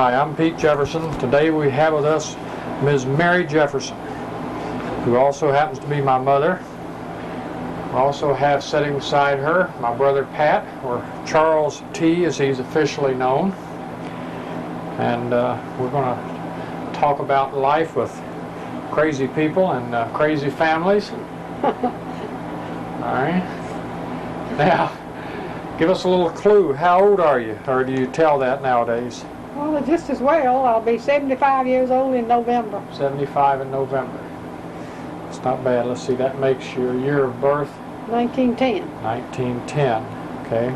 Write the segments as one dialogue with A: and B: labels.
A: Hi, I'm Pete Jefferson. Today we have with us Ms. Mary Jefferson, who also happens to be my mother. We also have sitting beside her my brother Pat, or Charles T as he's officially known. And we're going to talk about life with crazy people and crazy families. All right. Now, give us a little clue. How old are you? Or do you tell that nowadays?
B: Well, just as well. I'll be 75 years old in November.
A: 75 in November. It's not bad. Let's see, that makes your year of birth
B: 1910.
A: 1910. Okay.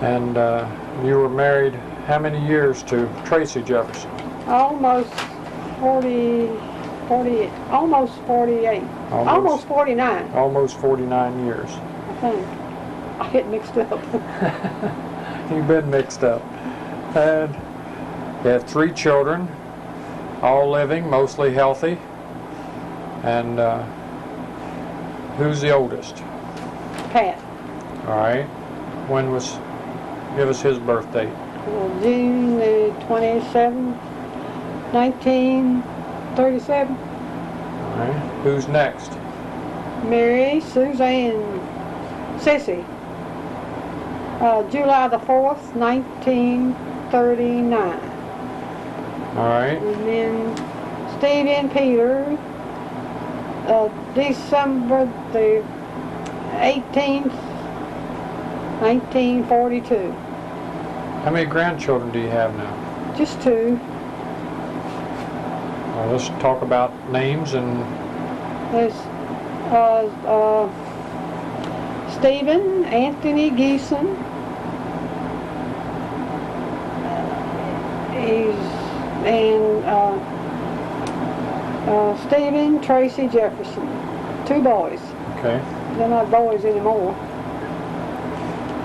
A: And you were married how many years to Tracy Jefferson?
B: Almost 48. Almost 49.
A: Almost 49 years.
B: I think. I get mixed up.
A: You've been mixed up. And you have 3 children, all living, mostly healthy. And who's the oldest?
B: Pat.
A: All right. Give us his birth date.
B: June the 27th, 1937.
A: All right. Who's next?
B: Mary Suzanne Sissy. July the 4th, 1939.
A: All right.
B: And then Stephen Peter, December the 18th, 1942.
A: How many grandchildren do you have now?
B: Just 2.
A: Let's talk about names and...
B: There's Stephen Anthony Geeson. Stephen Tracy Jefferson. 2 boys.
A: Okay.
B: They're not boys anymore.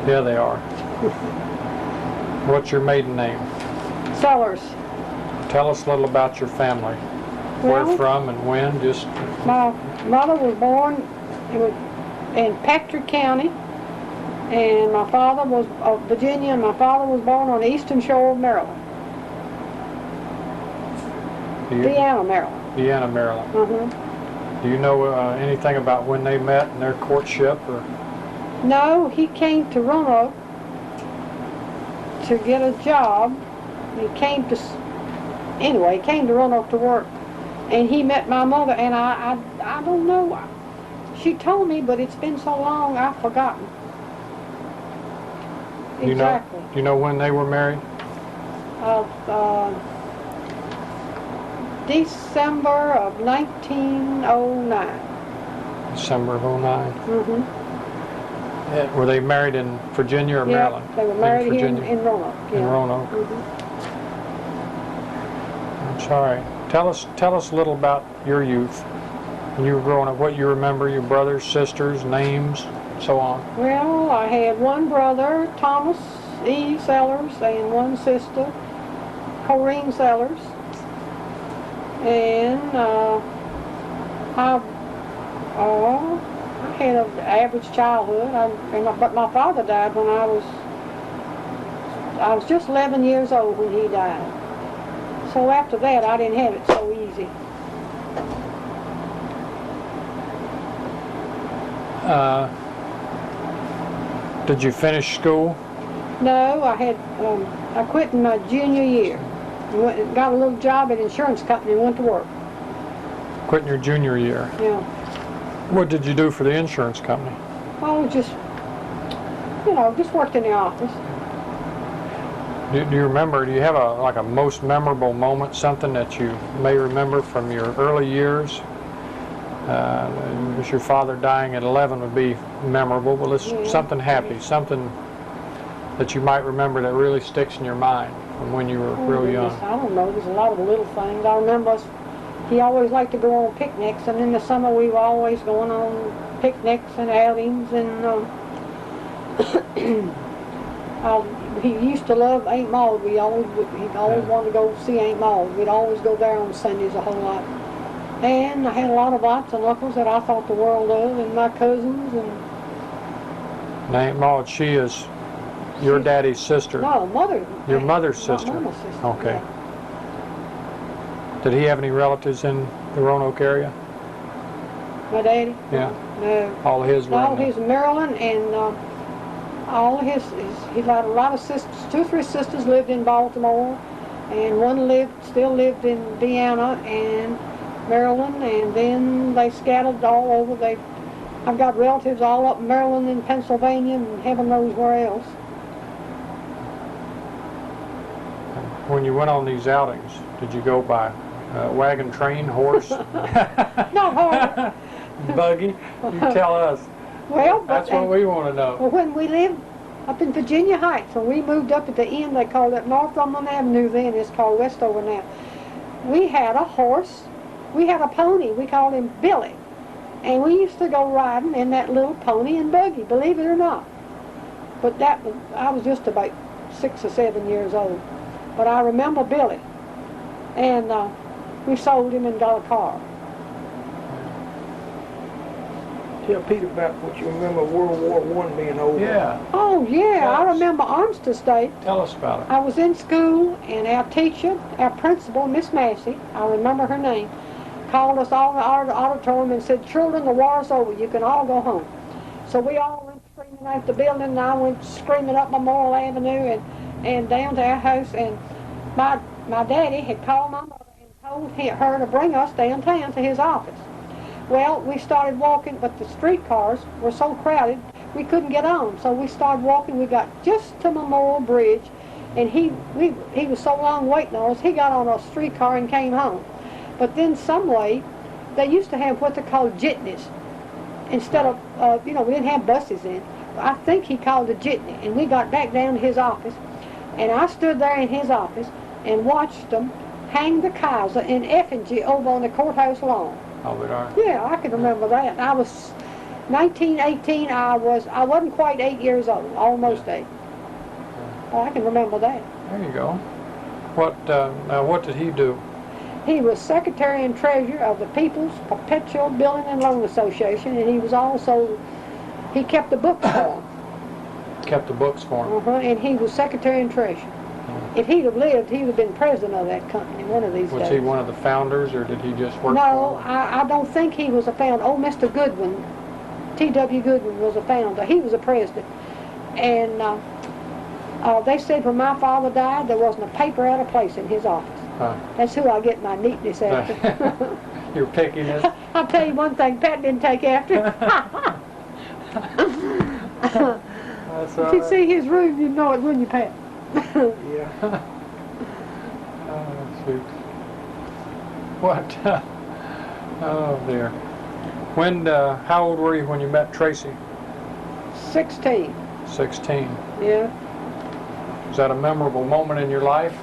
A: Yeah, they are. What's your maiden name?
B: Sellers.
A: Tell us a little about your family.
B: Well,
A: Where from and when, just...
B: My mother was born in Patrick County, and my father was of Virginia, and my father was born on the eastern shore of Maryland. Deanna, Maryland.
A: Deanna, Maryland.
B: Uh-huh.
A: Do you know anything about when they met and their courtship? Or?
B: No, he came to Roanoke to get a job. He came to Roanoke to work, and he met my mother, and I don't know. She told me, but it's been so long I've forgotten. Exactly.
A: Do you know when they were married?
B: December of 1909.
A: December of 09.
B: Mm-hmm.
A: Were they married in Virginia or Maryland?
B: They were married
A: in
B: in Roanoke. Yeah.
A: In Roanoke.
B: Mm-hmm.
A: I'm sorry. Tell us a little about your youth. When you were growing up, what you remember, your brothers, sisters, names, so on.
B: Well, I had one brother, Thomas E. Sellers, and one sister, Corrine Sellers. And I had an average childhood, but my father died when I was just 11 years old when he died. So after that, I didn't have it so easy.
A: Did you finish school?
B: No, I quit in my junior year. Got a little job at an insurance company and went to work.
A: Quit in your junior year?
B: Yeah.
A: What did you do for the insurance company?
B: Oh, just worked in the office.
A: Do you remember, do you have a most memorable moment, something that you may remember from your early years? Your father dying at 11 would be memorable, but it's something happy, something that you might remember that really sticks in your mind from when you were real young.
B: I don't know, there's a lot of little things. I remember he always liked to go on picnics, and in the summer we were always going on picnics and outings, and he used to love Aunt Maud. He always wanted to go see Aunt Maud. We'd always go there on Sundays a whole lot. And I had a lot of aunts and uncles that I thought the world of, and my cousins. And
A: Aunt Maud, she is Your daddy's sister?
B: No, mother.
A: Your mother's sister?
B: Mama's sister.
A: Okay.
B: Yeah.
A: Did he have any relatives in the Roanoke area?
B: My daddy?
A: Yeah.
B: No.
A: All his were
B: No,
A: in the-
B: he's in Maryland, and all his he had a lot of sisters. 2 or 3 sisters lived in Baltimore, and one still lived in Indiana and Maryland, and then they scattered all over. I've got relatives all up in Maryland and Pennsylvania, and heaven knows where else.
A: When you went on these outings, did you go by wagon, train, horse?
B: Not hard.
A: Buggy? You tell us.
B: Well,
A: That's what we want to know.
B: Well, when we lived up in Virginia Heights, when we moved up at the end, they called it Northumberland Avenue then, it's called Westover now. We had a horse, we had a pony, we called him Billy. And we used to go riding in that little pony and buggy, believe it or not. But I was just about 6 or 7 years old. But I remember Billy. And we sold him and got a car.
C: Tell Pete about what you remember World War I being over.
A: Yeah.
B: Oh, yeah,
A: Tell
B: I
A: us.
B: remember Armstead State.
A: Tell us about it.
B: I was in school, and our teacher, our principal, Miss Massey, I remember her name, called us all in the auditorium and said, "Children, the war's over. You can all go home." So we all went screaming out the building, and I went screaming up Memorial Avenue and down to our house. And my daddy had called my mother and told her to bring us downtown to his office. Well, we started walking, but the streetcars were so crowded we couldn't get on. So we started walking. We got just to Memorial Bridge, and he was so long waiting on us. He got on a streetcar and came home. But then some way, they used to have what they call jitneys. Instead of, we didn't have buses then. I think he called a jitney. And we got back down to his office. And I stood there in his office and watched them hang the Kaiser in effigy over on the courthouse lawn.
A: Oh, we are.
B: Yeah, I can remember that. I was 1918. I wasn't quite 8 years old, almost 8. Oh, I can remember that.
A: There you go. Now what did he do?
B: He was secretary and treasurer of the People's Perpetual Building and Loan Association, and he kept the books for him.
A: Kept the books for him.
B: And he was secretary and treasurer. If he'd have lived, he would have been president of that company one of these days.
A: Was he one of the founders, or did he just work
B: No,
A: for him?
B: I don't think he was a founder. Oh, Mr. Goodwin, T.W. Goodwin was a founder. He was a president. And they said when my father died, there wasn't a paper out of place in his office. That's who I get my neatness after.
A: Your pickiness?
B: I'll tell you one thing, Pat didn't take after.
A: That's all
B: If you
A: right.
B: see his room, you'd know it, wouldn't you, Pat?
C: Yeah.
A: Oh, shoot. What? Oh, dear. How old were you when you met Tracy?
B: 16.
A: 16.
B: Yeah.
A: Was that a memorable moment in your life?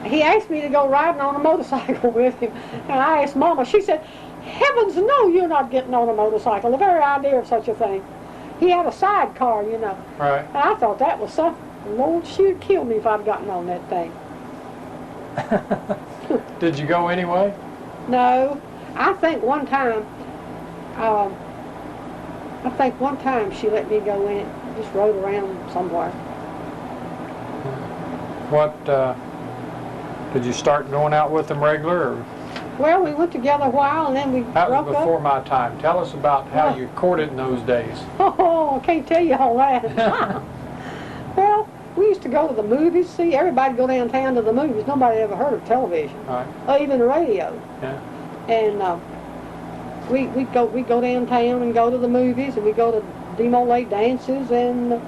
B: He asked me to go riding on a motorcycle with him. And I asked Mama, she said, "Heavens no, you're not getting on a motorcycle." The very idea of such a thing. He had a sidecar,
A: Right.
B: And I thought that was something. Lord, she'd kill me if I'd gotten on that thing.
A: Did you go anyway?
B: No, I think one time she let me go in it, just rode around somewhere.
A: Did you start going out with them regular, or
B: Well, we went together a while and then we
A: that was
B: broke
A: before
B: up.
A: my time? Tell us about how
B: Well-
A: you courted in those days.
B: Oh, I can't tell you all that. Well, we used to go to the movies. See, everybody go downtown to the movies. Nobody ever heard of television,
A: Right.
B: or even the radio.
A: Yeah.
B: And we go downtown and go to the movies, and we go to demo late dances and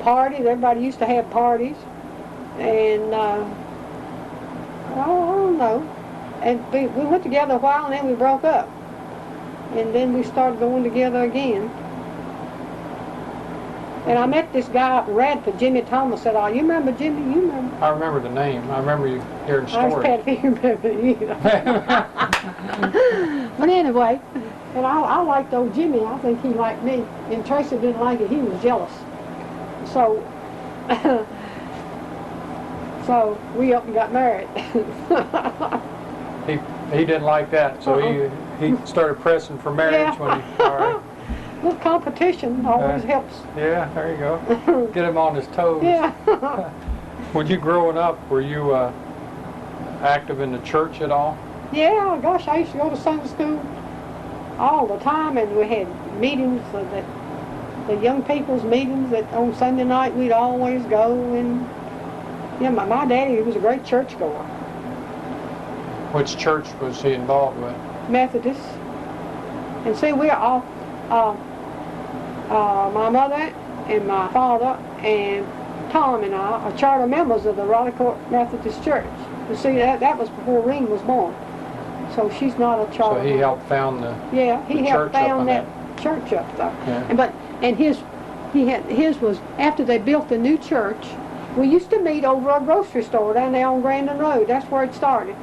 B: parties. Everybody used to have parties, and I don't know. And we went together a while, and then we broke up, and then we started going together again. And I met this guy up in Radford, Jimmy Thomas. Said, "Oh, you remember Jimmy? You remember?"
A: I remember the name. I remember you hearing
B: I was
A: stories.
B: glad if you remember either. But anyway, and I liked old Jimmy. I think he liked me. And Tracy didn't like it. He was jealous. So, so we up and got married.
A: He didn't like that, so he started pressing for marriage
B: Yeah.
A: when he. All right.
B: little competition always helps.
A: Yeah, there you go. Get him on his toes.
B: Yeah.
A: When you growing up, were you active in the church at all?
B: Yeah, gosh, I used to go to Sunday school all the time, and we had meetings, the young people's meetings that on Sunday night we'd always go, and yeah, my daddy was a great churchgoer.
A: Which church was he involved with?
B: Methodist. And see, we're all, my mother and my father and Tom and I are charter members of the Raleigh Court Methodist Church. You see, that was before Reen was born. So she's not a charter
A: So he
B: member.
A: helped found the
B: Yeah, he
A: the
B: helped
A: church up
B: found
A: on
B: that church up there.
A: Yeah.
B: And his was after they built the new church. We used to meet over a grocery store down there on Grandin Road. That's where it started.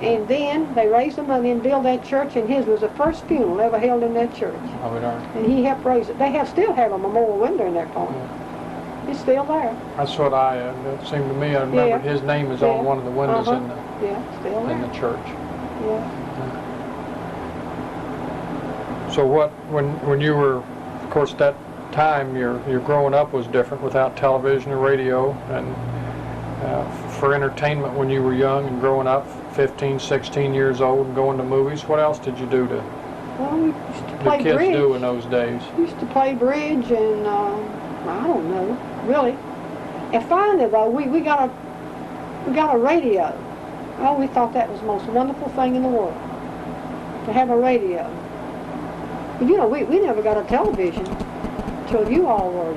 B: And then they raised the money and built that church, and his was the first funeral ever held in that church.
A: Oh, it are.
B: And he helped raise it. They still have a memorial window in that point.
A: Yeah.
B: It's still there.
A: That's what it seemed to me. I remembered
B: Yeah.
A: his name is
B: Yeah.
A: on one of the windows
B: Uh-huh.
A: in the
B: Yeah, still there.
A: church.
B: Yeah.
A: So when you were, of course, that time your growing up was different without television or radio, and for entertainment when you were young and growing up, 15, 16 years old, and going to movies, what else did you do to
B: Well, we used to
A: the
B: play
A: kids
B: bridge.
A: do in those days?
B: We used to play bridge, and I don't know, really. And finally, though, we got a radio. Oh, we thought that was the most wonderful thing in the world to have a radio. But you know, we never got a television till you all were.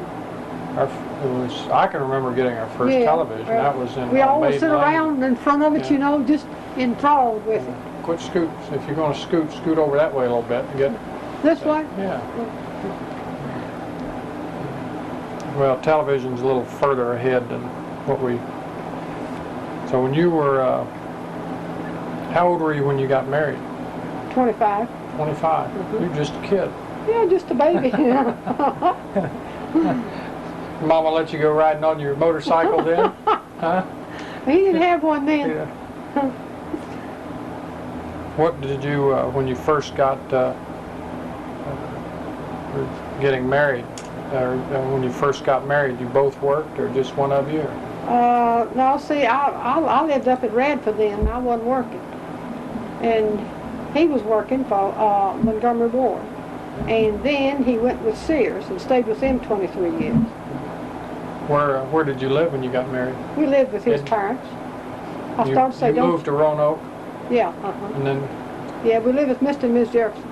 A: I can remember getting our first
B: Yeah,
A: television.
B: well,
A: That was in
B: we always
A: Maiden
B: sit
A: Lane.
B: around in front of it,
A: Yeah.
B: you know, just enthralled with it.
A: Quit scoot. If you're going to scoot over that way a little bit and get.
B: This way.
A: Yeah. Well, television's a little further ahead than what we. So when you were, how old were you when you got married?
B: 25.
A: 25. You're just a kid.
B: Yeah, just a baby.
A: Mama let you go riding on your motorcycle then? Huh?
B: He didn't have one then.
A: Yeah. What did you, when you first got getting married, or when you first got married, you both worked, or just one of you?
B: No, see, I lived up at Radford then, and I wasn't working. And he was working for Montgomery Ward. And then he went with Sears and stayed with them 23 years.
A: Where did you live when you got married?
B: We lived with his
A: And
B: parents. I started to say,
A: you
B: don't...
A: moved to Roanoke,
B: Yeah,
A: and then
B: Yeah, we lived with Mr. and Miss Jefferson.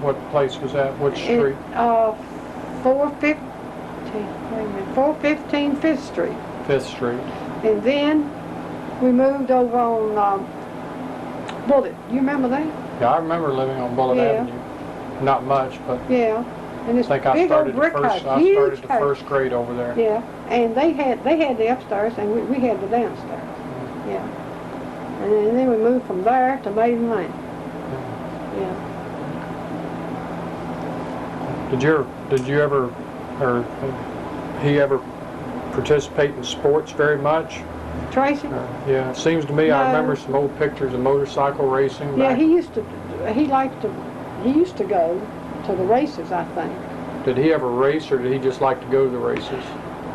A: what place was that? Which street?
B: 415 5th Street.
A: 5th Street.
B: And then we moved over on Bullitt. You remember that?
A: Yeah, I remember living on Bullitt
B: Yeah.
A: Avenue. Not much, but
B: Yeah. And
A: I
B: this
A: think I
B: big old
A: started the
B: brick
A: first.
B: house,
A: I
B: huge
A: started the
B: house.
A: first grade over there.
B: Yeah, and they had the upstairs, and we had the downstairs. Yeah. And then we moved from there to Maiden Lane. Yeah.
A: Did you ever, or he ever participate in sports very much?
B: Tracy?
A: Yeah, it seems to me I
B: No.
A: remember some old pictures of motorcycle racing.
B: Yeah,
A: back-
B: he used to go to the races, I think.
A: Did he ever race, or did he just like to go to the races?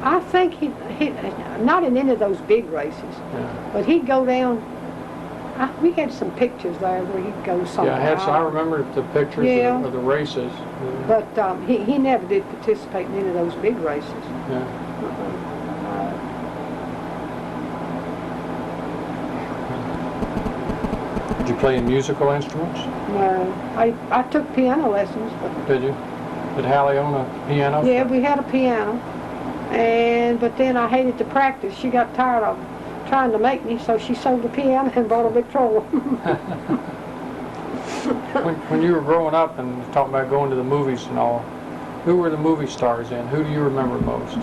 B: I think he not in any of those big races,
A: Yeah.
B: but he'd go down. We had some pictures there where he'd go somewhere.
A: Yeah, I remember the pictures
B: Yeah.
A: of the races.
B: But he never did participate in any of those big races.
A: Yeah. Did you play musical instruments?
B: No, I took piano lessons, but
A: Did you? Did Hallie own a piano?
B: yeah, we had a piano, but then I hated to practice. She got tired of trying to make me, so she sold the piano and bought a Victrola.
A: When you were growing up and talking about going to the movies and all, who were the movie stars in? Who do you remember most?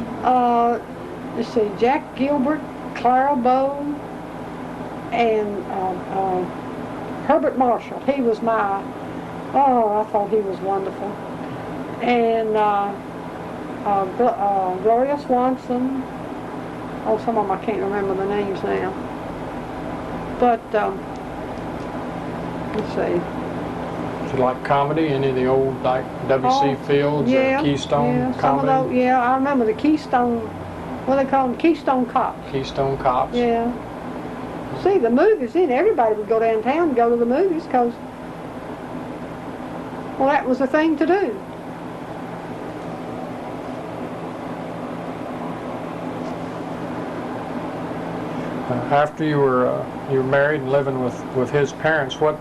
B: Let's see, Jack Gilbert, Clara Bow, and Herbert Marshall. He was I thought he was wonderful. And Gloria Swanson. Oh, some of them I can't remember the names now. But, let's see.
A: Do you like comedy? Any of the old, like W.C. Fields or Keystone
B: yeah, some
A: comedy?
B: of those, yeah, I remember the Keystone, what they call them, Keystone Cops.
A: Keystone Cops?
B: Yeah. See, the movies, then everybody would go downtown and go to the movies because, well, that was the thing to do.
A: After you were married and living with his parents, what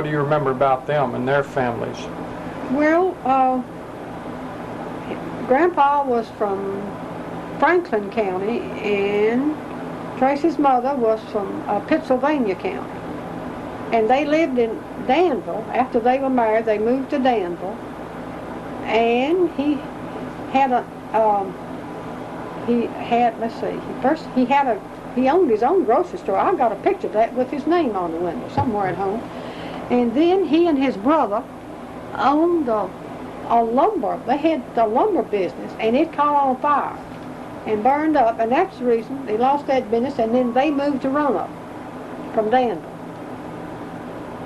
A: do you remember about them and their families?
B: Well, Grandpa was from Franklin County, and Tracy's mother was from Pittsylvania County. And they lived in Danville. After they were married, they moved to Danville. And he had he owned his own grocery store. I got a picture of that with his name on the window somewhere at home. And then he and his brother owned a lumber. They had the lumber business, and it caught on fire and burned up, and that's the reason they lost that business. And then they moved to Roanoke from Danville.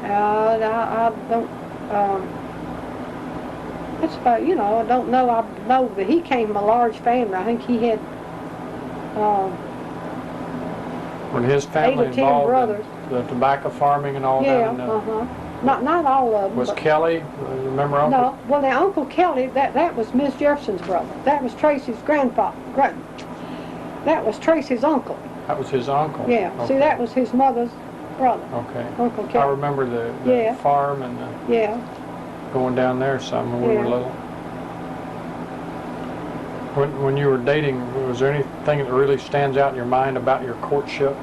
B: I don't. That's about, you know. I don't know. I know that he came from a large family. I think he had.
A: When his family
B: 8 or 10
A: involved
B: brothers.
A: in the tobacco farming and all
B: Yeah,
A: that?
B: Not all of them.
A: Was
B: but
A: Kelly, remember Uncle?
B: No, well, the Uncle Kelly, that was Miss Jefferson's brother. That was Tracy's grandfather. That was Tracy's uncle.
A: That was his uncle?
B: Yeah,
A: Okay.
B: see, that was his mother's brother.
A: Okay.
B: Uncle
A: I
B: Kelly.
A: remember the farm and
B: Yeah,
A: going down there some when we were
B: Yeah.
A: little. When you were dating, was there anything that really stands out in your mind about your courtship?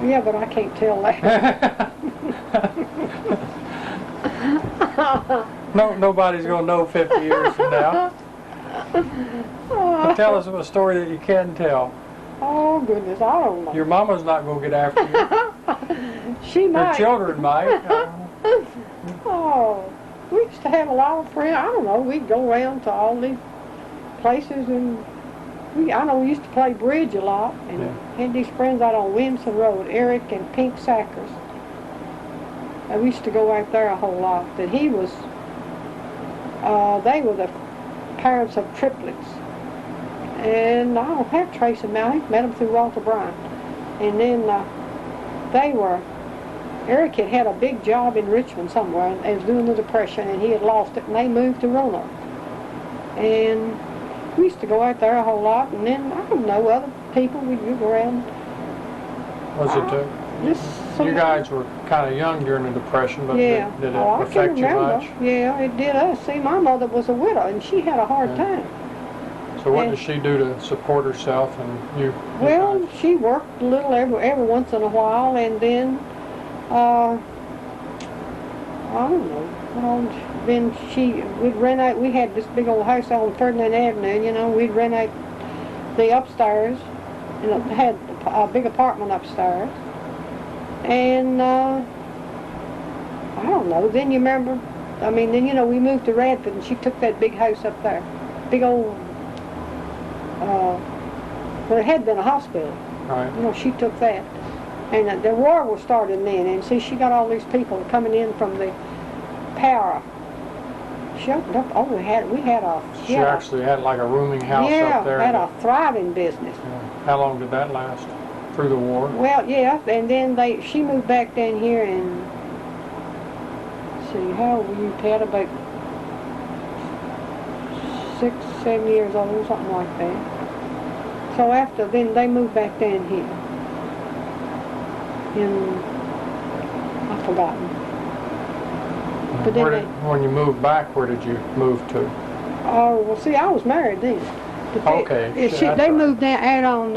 B: yeah, but I can't tell that.
A: No, nobody's going to know 50 years from now. But tell us a story that you can tell.
B: Oh, goodness, I don't know.
A: Your mama's not going to get after you.
B: She
A: Your
B: might.
A: children might.
B: Oh, we used to have a lot of friends. I don't know, we'd go around to all these places, and I know we used to play bridge a lot, and had these friends out on Williamson Road, Eric and Pink Sackers. And we used to go out there a whole lot. That he was, they were the parents of triplets. And I don't have Tracy now. I met them through Walter Bryan. And then Eric had a big job in Richmond somewhere, and was doing the Depression, and he had lost it, and they moved to Roanoke. And we used to go out there a whole lot, and then, I don't know, other people, we'd go around.
A: Was it, you guys were kind of young during the Depression, but
B: yeah.
A: did it
B: I can
A: affect you
B: remember.
A: much?
B: Yeah, it did us. See, my mother was a widow, and she had a hard time.
A: So what did she do to support herself and you?
B: Well,
A: guys?
B: she worked a little every once in a while, and then, I don't know. Then we'd rent out, we had this big old house on Ferdinand Avenue, you know, we'd rent out the upstairs, and it had a big apartment upstairs. And, I don't know, then you remember, then, you know, we moved to Radford, and she took that big house up there. Big old, well, it had been a hospital.
A: Right.
B: You know, she took that. And the war was starting then, and see, she got all these people coming in from the power. She opened up, we had a...
A: She actually had like a rooming house
B: yeah,
A: up there.
B: had a thriving business.
A: Yeah. How long did that last? Through the war?
B: Well, yeah, and then she moved back down here and, see, how old were you, Pat? About 6, 7 years old, something like that. So then they moved back down here. I've forgotten. But then
A: When you moved back, where did you move to?
B: Oh, well, see, I was married then. But
A: Okay.
B: They moved down out on,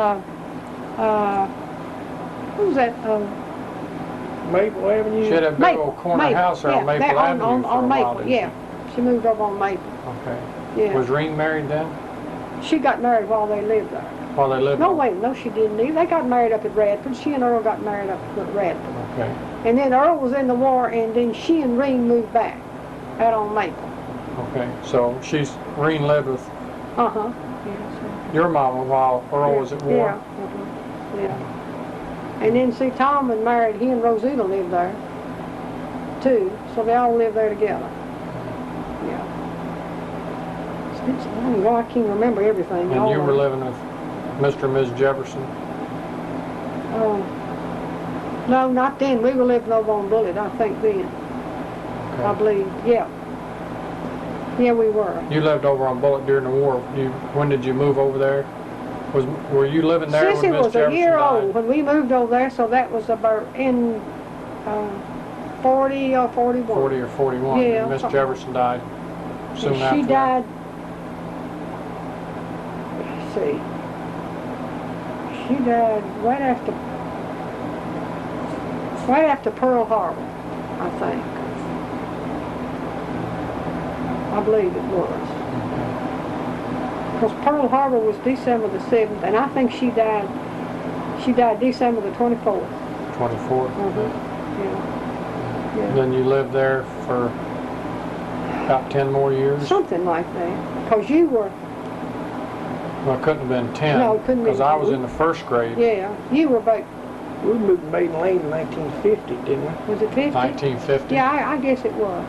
B: what was that?
C: Maple Avenue.
A: She had a big old corner house there on Maple Avenue for a while,
B: Maple,
A: didn't
B: yeah. She moved over on Maple.
A: Okay.
B: Yeah.
A: Was Reen married then?
B: She got married while they lived there.
A: While they lived
B: No,
A: on?
B: wait, no, she didn't either. They got married up at Radford. She and Earl got married up at Radford.
A: Okay.
B: And then Earl was in the war, and then she and Reen moved back out on Maple.
A: Okay. So Reen lived with
B: Uh-huh. Yeah,
A: your mama while Earl was at war?
B: Yeah. Uh-huh. Yeah. And then, see, Tom had married, he and Rosita lived there. too, so they all lived there together. Yeah. It's been so long ago, I can't remember everything.
A: And
B: all
A: you
B: of
A: were
B: it.
A: living with Mr. and Ms. Jefferson?
B: No, not then. We were living over on Bullitt, I think then. I
A: Okay.
B: believe. Yeah. Yeah, we were.
A: You lived over on Bullitt during the war. When did you move over there? Were you living there
B: Sissy
A: when Miss
B: was
A: Jefferson
B: a year
A: died?
B: old when we moved over there, so that was about in 40 or 41.
A: 40 or 41.
B: Yeah,
A: And Miss
B: something like
A: Jefferson died soon
B: And
A: after
B: she
A: that.
B: died, let's see, she died right after Pearl Harbor, I think. I believe it was. Because Pearl Harbor was December the 7th, and I think she died December the 24th.
A: 24th.
B: Yeah.
A: Then you lived there for about 10 more years?
B: Something like that. Because you were,
A: Well, it couldn't have been 10.
B: No, it couldn't have
A: Because
B: been
A: I
B: 10.
A: was in the first grade.
B: yeah, you were about,
C: We moved to Maiden Lane in 1950, didn't we?
B: was it 50?
A: 1950?
B: Yeah, I guess it was.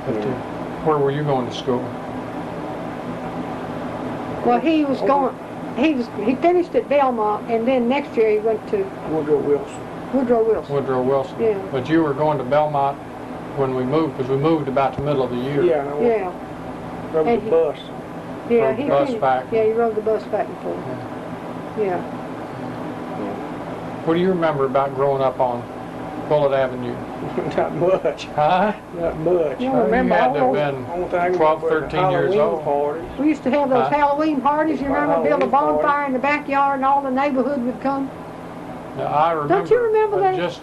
A: 50.
B: Yeah.
A: Where were you going to school?
B: Well, he finished at Belmont, and then next year he went to
C: Woodrow Wilson.
B: Woodrow Wilson.
A: Woodrow Wilson.
B: Yeah.
A: But you were going to Belmont when we moved, because we moved about the middle of the year.
C: Yeah, I
B: Yeah,
C: rode
B: And
C: the
B: he-
C: bus.
B: yeah,
A: Rode the
B: he
A: bus
B: finished-
A: back.
B: Yeah, he rode the bus back and forth. Yeah.
A: What do you remember about growing up on Bullitt Avenue?
C: Not much.
A: Huh?
C: Not much.
B: Yeah,
A: Well,
B: remember
A: you had
B: all
A: to have
B: those-
A: been
C: Only thing I
A: 12,
C: remember is
A: 13 years
C: Halloween
A: old.
C: parties.
B: We used to have those
A: Huh?
B: Halloween parties, you remember? Build a
C: Halloween party.
B: bonfire in the backyard and all the neighborhood would come.
A: Now, I remember,
B: Don't you remember that?
A: Just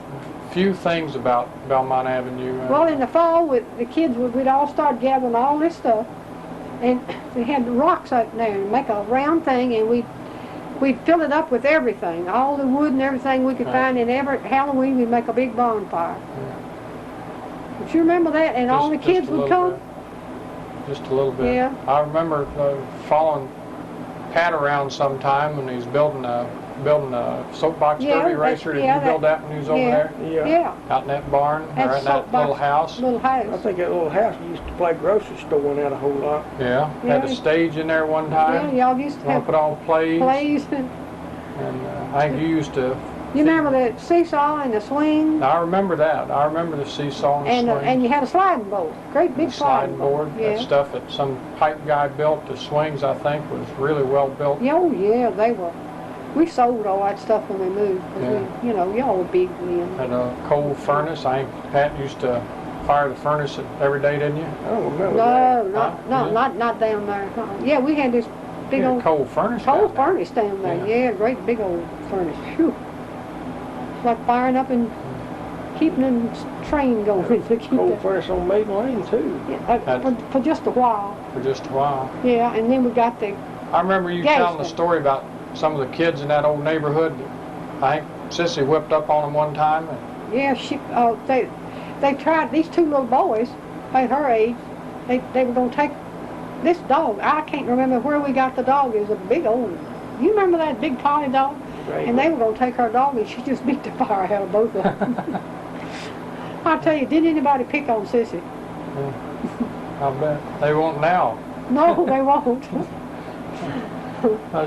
A: few things about Belmont Avenue.
B: Well, in the fall, we'd all start gathering all this stuff, and we had the rocks out there and make a round thing, and we'd fill it up with everything, all the wood and everything we could
A: Right.
B: find, and every Halloween we'd make a big bonfire. Don't you remember that? And all the
A: Just- just
B: kids
A: a
B: would
A: little
B: come.
A: bit. Just a little bit.
B: Yeah.
A: I remember following Pat around sometime when he was building a soapbox
B: Yeah,
A: derby
B: that-
A: racer. Did
B: yeah,
A: you build that when he was over there?
B: Yeah,
A: Out in that barn?
B: That
A: or in that
B: soapbox-
A: little house?
B: little
C: I
B: house.
C: think that little house used to play grocery store in that a whole lot.
A: Yeah. Had a
B: Yeah.
A: stage in there one
B: Yeah,
A: time.
B: y'all used to
A: Want
B: have
A: to put on plays.
B: plays.
A: And I think you used to.
B: You remember the seesaw and the swing?
A: I remember that. I remember the seesaw and swing.
B: And you had a sliding board, great big
A: The sliding board.
B: Yeah.
A: That stuff that some pipe guy built. The swings, I think, was really well built.
B: Yeah, oh yeah, they were. We sold all that stuff when we moved. 'Cause we, y'all were big then.
A: Had a coal furnace. I think Pat used to fire the furnace every day, didn't you?
C: I don't remember
B: No,
C: that.
B: not down there. Yeah, we had this big
A: You had a
B: old
A: coal furnace.
B: coal
A: down there.
B: furnace down there.
A: Yeah.
B: Yeah, great big old furnace. Phew. It's like firing up and keeping a train going to keep
C: Cold
B: that.
C: furnace on Maiden Lane too.
B: Yeah, for just a while.
A: For just a while.
B: Yeah, and then we got the
A: I remember you
B: Gas
A: telling the
B: station.
A: story about some of the kids in that old neighborhood. I think Sissy whipped up on them one time.
B: Yeah, they tried, these two little boys, at her age, they were going to take this dog. I can't remember where we got the dog. It was a big old, you remember that big collie dog?
C: Right.
B: And they were going to take her dog, and she just beat the fire out of both of them. I tell you, didn't anybody pick on Sissy?
A: I bet. They won't now.
B: No, they won't.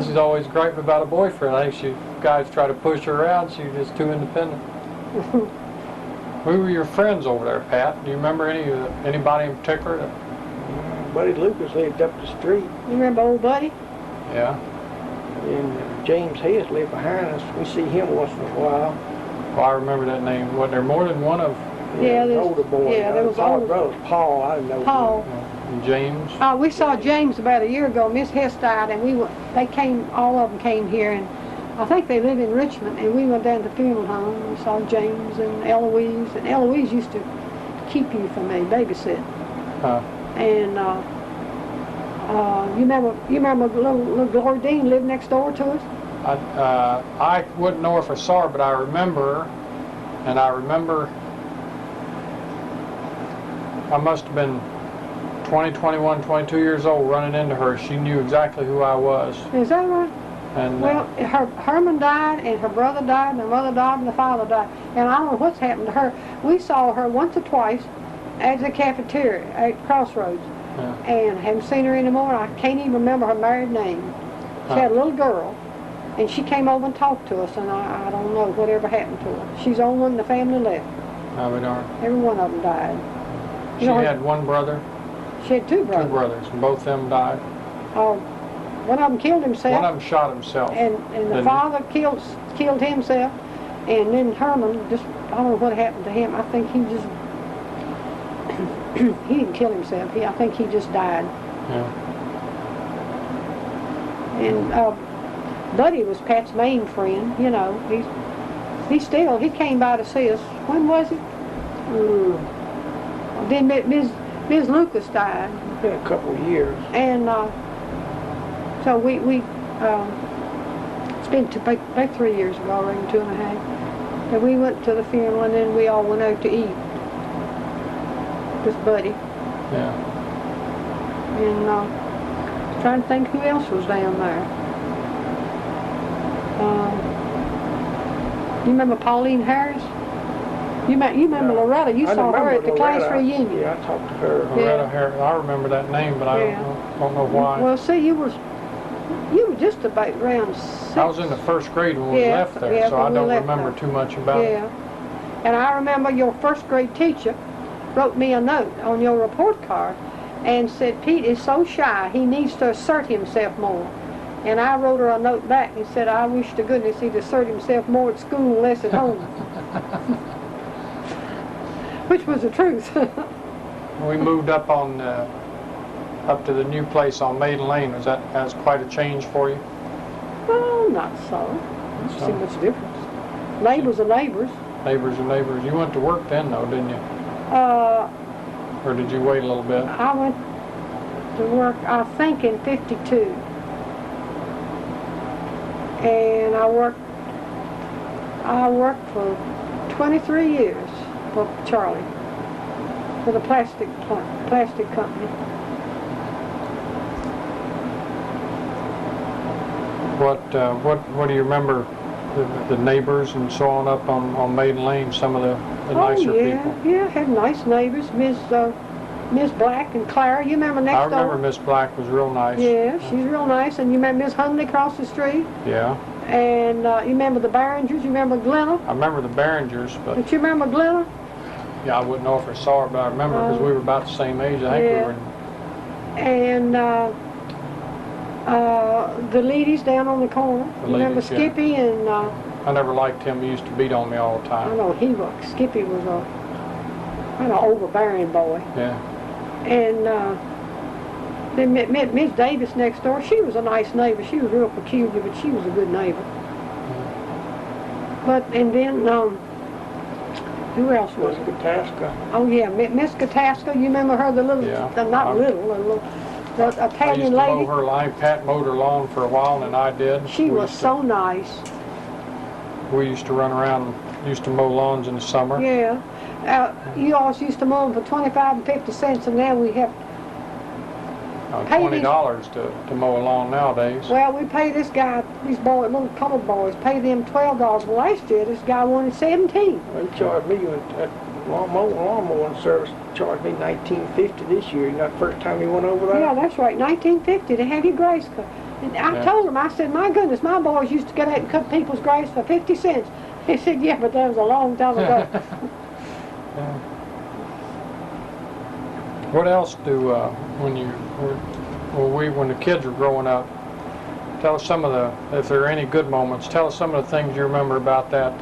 A: She's always griping about a boyfriend. I think guys try to push her around. She's just too independent. Who were your friends over there, Pat? Do you remember anybody in particular?
C: Buddy Lucas lived up the street,
B: You remember old buddy?
A: Yeah.
C: and James Hess lived behind us. We see him once in a while.
A: Well, I remember that name. Was there more than one of
B: Yeah,
C: the
B: there's-
C: older boy.
B: yeah, there was
C: Paul
B: older-
C: brothers. Paul, I didn't know.
B: Paul.
A: James?
B: We saw James about a year ago. Miss Hess died, and all of them came here, and I think they live in Richmond, and we went down to the funeral home. We saw James and Eloise used to keep you for me, babysit. And you remember little Glory Dean lived next door to us?
A: I wouldn't know if I saw her, but I remember her, and I remember I must have been 20, 21, 22 years old running into her. She knew exactly who I was.
B: Is that right?
A: And
B: Well, Herman died, and her brother died, and her mother died, and the father died. And I don't know what's happened to her. We saw her once or twice at the cafeteria at Crossroads,
A: yeah.
B: and haven't seen her anymore. I can't even remember her married name. She had a little girl, and she came over and talked to us, and I don't know whatever happened to her. She's the only one in the family left.
A: No, we don't.
B: Every one of them died.
A: She had one brother.
B: She had two brothers.
A: Two brothers, and both of them died.
B: One of them killed himself.
A: One of them shot himself.
B: And the father killed himself, and then Herman just, I don't know what happened to him. I think he just, he didn't kill himself. I think he just died.
A: Yeah.
B: And Buddy was Pat's main friend, you know. He came by to see us. When was it? Then Ms. Lucas died.
C: It's been a couple of years.
B: And so it's been about 3 years ago, already 2.5. And we went to the funeral, and then we all went out to eat with Buddy.
A: Yeah.
B: And trying to think who else was down there. You remember Pauline Harris? You remember Loretta? You saw her at the class reunion.
C: Yeah, I talked to her.
A: Loretta Harris. I remember that name, but I don't know why.
B: Well, see, you were just about around 6.
A: I was in the first grade when we left there, so I don't remember too much about it.
B: Yeah. And I remember your first grade teacher wrote me a note on your report card and said, Pete is so shy, he needs to assert himself more. And I wrote her a note back and said, I wish to goodness he'd assert himself more at school and less at home. Which was the truth.
A: We moved up to the new place on Maiden Lane. That's quite a change for you?
B: Well, not so. I don't see much difference. Neighbors are neighbors.
A: Neighbors are neighbors. You went to work then, though, didn't you? Or did you wait a little bit?
B: I went to work, I think, in 52. And I worked for 23 years for Charlie, for the plastic company.
A: What do you remember? The neighbors and so on up on Maiden Lane, some of the nicer people.
B: Yeah, I had nice neighbors. Miss Black and Clara. You remember next door?
A: I remember Miss Black was real nice.
B: Yeah, she's real nice. And you remember Miss Hundley across the street?
A: Yeah.
B: And you remember the Barringers? You remember Glenna?
A: I remember the Barringers, but
B: you remember Glenna?
A: Yeah, I wouldn't know if I saw her, but I remember because we were about the same age. I think we were in...
B: And the ladies down on the corner. You remember Skippy and...
A: I never liked him. He used to beat on me all the time.
B: I know, Skippy was a kind of overbearing boy.
A: Yeah.
B: And then Miss Davis next door, she was a nice neighbor. She was real peculiar, but she was a good neighbor. And then, who else was it?
C: Miss Katasca.
B: Oh yeah, Miss Katasca. You remember her, the Italian lady?
A: I used to mow her lawn. Pat mowed her lawn for a while, and I did.
B: She was so nice.
A: We used to run around, used to mow lawns in the summer.
B: Yeah. You always used to mow them for 25 and 50 cents, and now we have
A: $20 to mow a lawn nowadays.
B: Well, we pay this guy, these boys, little colored boys, pay them $12. Well, last year this guy wanted 17.
C: They charged me at lawnmowing service. Charged me $19.50 this year. You know, the first time you went over there.
B: Yeah, that's right, $19.50 to have your grass cut. And I told him, I said, my goodness, my boys used to get out and cut people's grass for 50 cents. He said, yeah, but that was a long time ago.
A: What else do when the kids were growing up? Tell us some of if there are any good moments. Tell us some of the things you remember about that.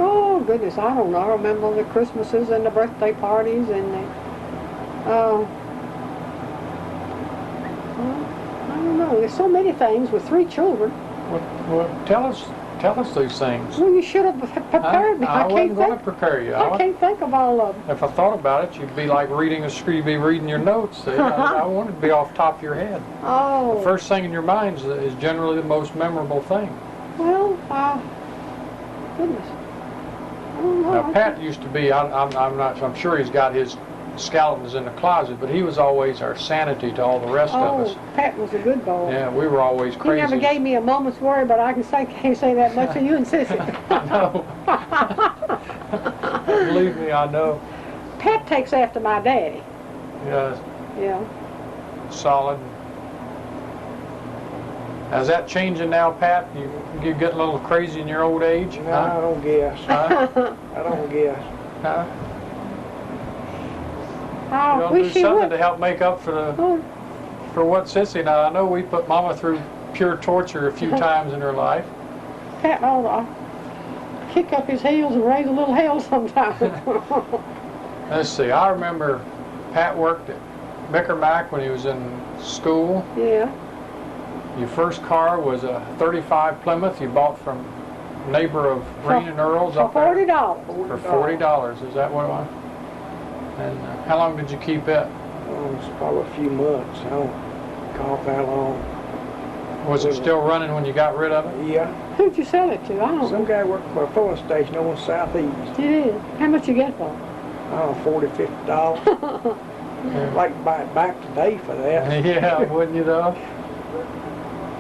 B: Oh goodness, I don't know. I remember the Christmases and the birthday parties and I don't know. There's so many things with 3 children.
A: Well, tell us these things.
B: Well, you should have prepared me.
A: I wasn't going to prepare you.
B: I can't think of all of them.
A: If I thought about it, you'd be like you'd be reading your notes. See? I wanted to be off the top of your head.
B: Oh.
A: The first thing in your mind is generally the most memorable thing.
B: Well, goodness. I don't know.
A: Now, Pat used to be, I'm sure he's got his skeletons in the closet, but he was always our sanity to all the rest of us.
B: Oh, Pat was a good boy.
A: Yeah, we were always
B: He
A: crazy.
B: never gave me a moment's worry, but I can't say that much of you and Sissy.
A: I know. Believe me, I know.
B: Pat takes after my daddy.
A: Yeah,
B: Yeah.
A: solid. Is that changing now, Pat? You get a little crazy in your old age?
C: No, I don't guess.
A: Huh?
C: I don't guess.
A: Huh? You
B: I
A: don't
B: wish
A: do
B: he
A: something
B: would.
A: to help make up
B: Oh,
A: for what Sissy and I know we put Mama through pure torture a few times in her life.
B: Pat ought to kick up his heels and raise a little hell sometimes.
A: Let's see, I remember Pat worked at Mickermack when he was in school.
B: Yeah.
A: Your first car was a 35 Plymouth you bought from a neighbor of Green and Earl's
B: For
A: up there.
B: $40.
A: For $40, is that what it was? And how long did you keep it?
C: It's probably a few months. I don't call it that long.
A: Was it still running when you got rid of it?
C: Yeah.
B: Who'd you sell it to? I don't
C: Some
B: know.
C: guy worked for a filling station over in Southeast.
B: You did. How much you get for it?
C: I don't know, $40, $50. I'd like to buy it back today for that.
A: Yeah, wouldn't you though?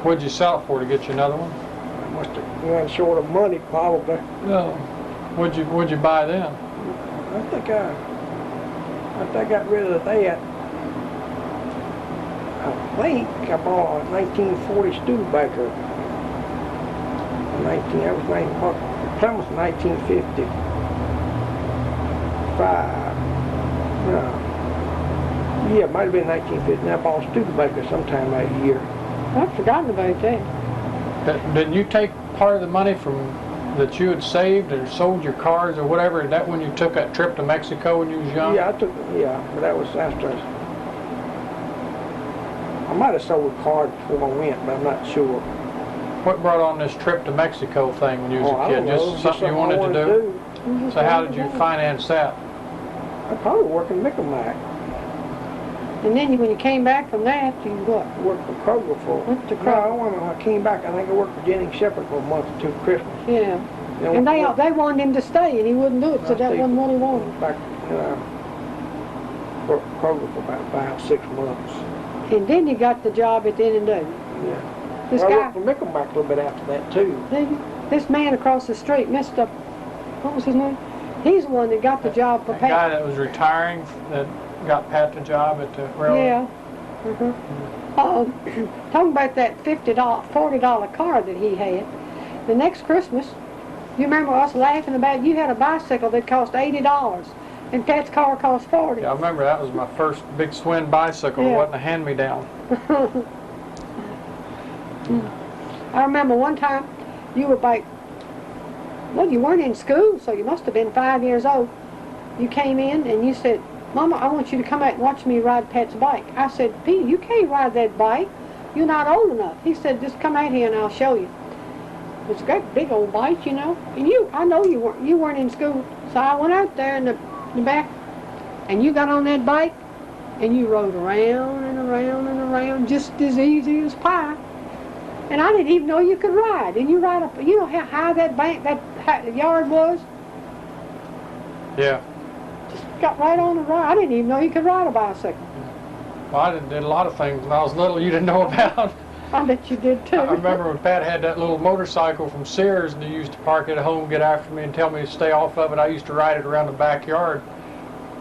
A: What'd you sell it for to get you another one?
C: I must have run short of money probably.
A: No. What'd you buy then?
C: I think I got rid of that. I think I bought a 1940 Studebaker. That was Plymouth 1955. No. Yeah, it might have been 1950. I bought a Studebaker sometime that year.
B: I've forgotten about that.
A: Didn't you take part of the money from that you had saved or sold your cars or whatever? Is that when you took that trip to Mexico when you was young?
C: Yeah, but that was after. I might have sold a car before I went, but I'm not sure.
A: What brought on this trip to Mexico thing when you was
C: I
A: a kid?
C: don't know.
A: Just something you wanted to do? So how did you finance that?
C: I probably worked in Mickermack.
B: And then when you came back from that, you what?
C: Worked for Kroger for.
B: Went to
C: No,
B: Kroger.
C: when I came back, I think I worked for Jennings Shepherd for a month or two Christmas.
B: Yeah.
C: Then
B: And
C: went
B: they wanted him to stay, and he wouldn't do it, so that wasn't what he wanted.
C: Back, worked for Kroger for about 5-6 months.
B: And then you got the job at the N&W.
C: Yeah.
B: This
C: Well, I
B: guy,
C: worked for Mickermack a little bit after that too.
B: this man across the street, Mr. What was his name? He's the one that got the job for
A: That guy
B: Pat.
A: that was retiring that got Pat the job at the railroad?
B: Yeah. Talking about that $40 car that he had. The next Christmas, you remember us laughing about you had a bicycle that cost $80, and Pat's car cost $40.
A: Yeah, I remember that was my first big twin bicycle. It
B: Yeah.
A: wasn't a hand-me-down.
B: I remember one time you were well, you weren't in school, so you must have been 5 years old. You came in and you said, Mama, I want you to come out and watch me ride Pat's bike. I said, Pete, you can't ride that bike. You're not old enough. He said, just come out here and I'll show you. It's a great big old bike, you know. And I know you weren't in school. So I went out there in the back, and you got on that bike, and you rode around and around and around just as easy as pie. And I didn't even know you could ride. And you ride up, you know how high that yard was?
A: Yeah.
B: Just got right on the ride. I didn't even know you could ride a bicycle.
A: Well, I did a lot of things when I was little you didn't know about.
B: I bet you did too.
A: I remember when Pat had that little motorcycle from Sears and he used to park it at home, get after me and tell me to stay off of it. I used to ride it around the backyard.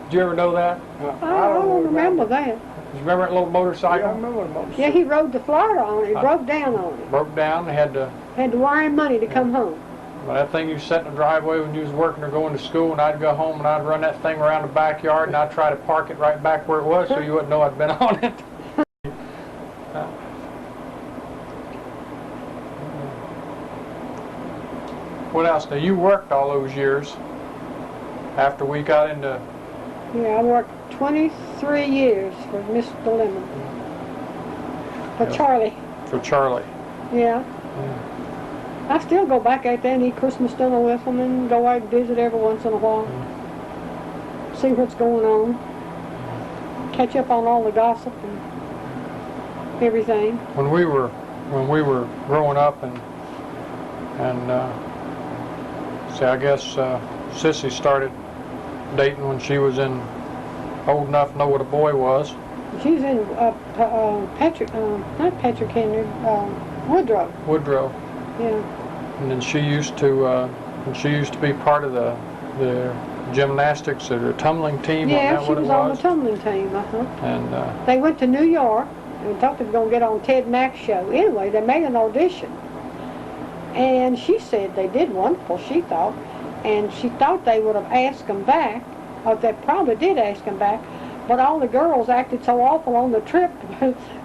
A: Did you ever know that?
B: I don't remember that.
A: You remember that little
C: Yeah, I
A: motorcycle?
C: remember the motorcycle.
B: Yeah, he rode to Florida on it. He broke down on it.
A: Broke down, had to,
B: Had to wire him money to come home.
A: well, that thing you set in the driveway when you was working or going to school, and I'd go home and I'd run that thing around the backyard and I'd try to park it right back where it was so you wouldn't know I'd been on it. What else? Now you worked all those years after we got into.
B: Yeah, I worked 23 years for Mr. Lemon. For
A: Yeah.
B: Charlie.
A: For Charlie.
B: Yeah. I still go back out there and eat Christmas dinner with them and go out and visit every once in a while. See what's going on. Catch up on all the gossip and everything.
A: When we were growing up and see, I guess Sissy started dating when she was in old enough to know what a boy was.
B: She's in Patrick, not Patrick Henry, Woodrow.
A: Woodrow.
B: Yeah.
A: And then she used to be part of the gymnastics or the tumbling team.
B: Yeah,
A: wasn't that
B: she
A: what
B: was
A: it
B: on the tumbling team.
A: And
B: They went to New York and thought they were going to get on Ted Mack's show. Anyway, they made an audition. And she said they did wonderful, she thought. And she thought they would have asked them back, or they probably did ask them back, but all the girls acted so awful on the trip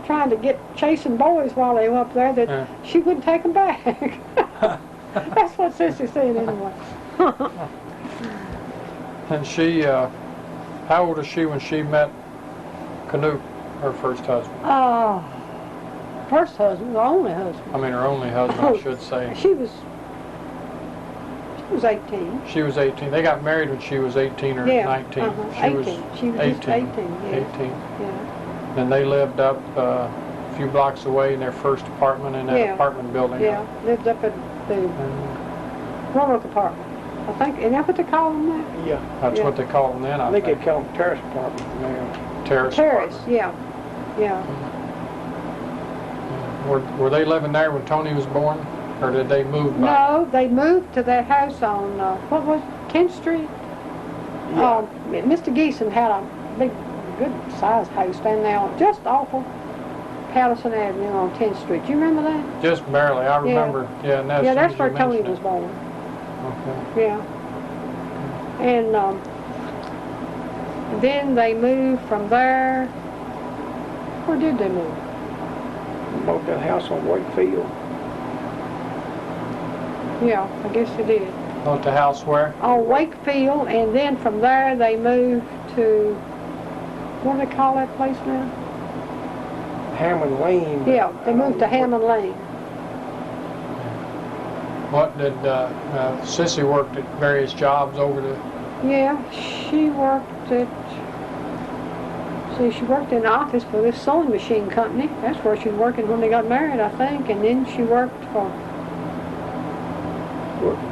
B: trying to chasing boys while they were up there that she wouldn't take them back. That's what Sissy said anyway.
A: And she, how old was she when she met Canute, her first husband?
B: First husband, the only husband.
A: I mean, her only husband, I should say.
B: She was 18.
A: She was 18. They got married when she was 18 or 19. She
B: 18.
A: was
B: She was
A: 18.
B: just 18, yeah.
A: 18.
B: Yeah.
A: And they lived up a few blocks away in their first apartment in that apartment building.
B: Yeah, lived up at the Roanoke apartment. I think, isn't that what they call them now?
C: Yeah.
A: That's what they called them then,
C: I think they call them terrace apartments now.
A: Terrace
B: Terrace,
A: apartment.
B: yeah.
A: Were they living there when Tony was born? Or did they move back?
B: No, they moved to that house on, what was it, 10th Street?
C: Yeah.
B: Mr. Geeson had a big, good-sized house down there, just off of Patterson Avenue on 10th Street. Do you remember that?
A: Just barely. I remember. Yeah, and
B: Yeah, that's where Tony was born.
A: Okay.
B: Yeah. And then they moved from there. Where did they move?
C: Bought that house on Wakefield.
B: Yeah, I guess they did.
A: Bought the house where?
B: On Wakefield, and then from there they moved to, what do they call that place now?
C: Hammond Lane.
B: Yeah, they moved to Hammond Lane.
A: What did Sissy worked at various jobs over the?
B: Yeah, she worked at, she worked in the office for this sewing machine company. That's where she was working when they got married, I think. And then she worked for,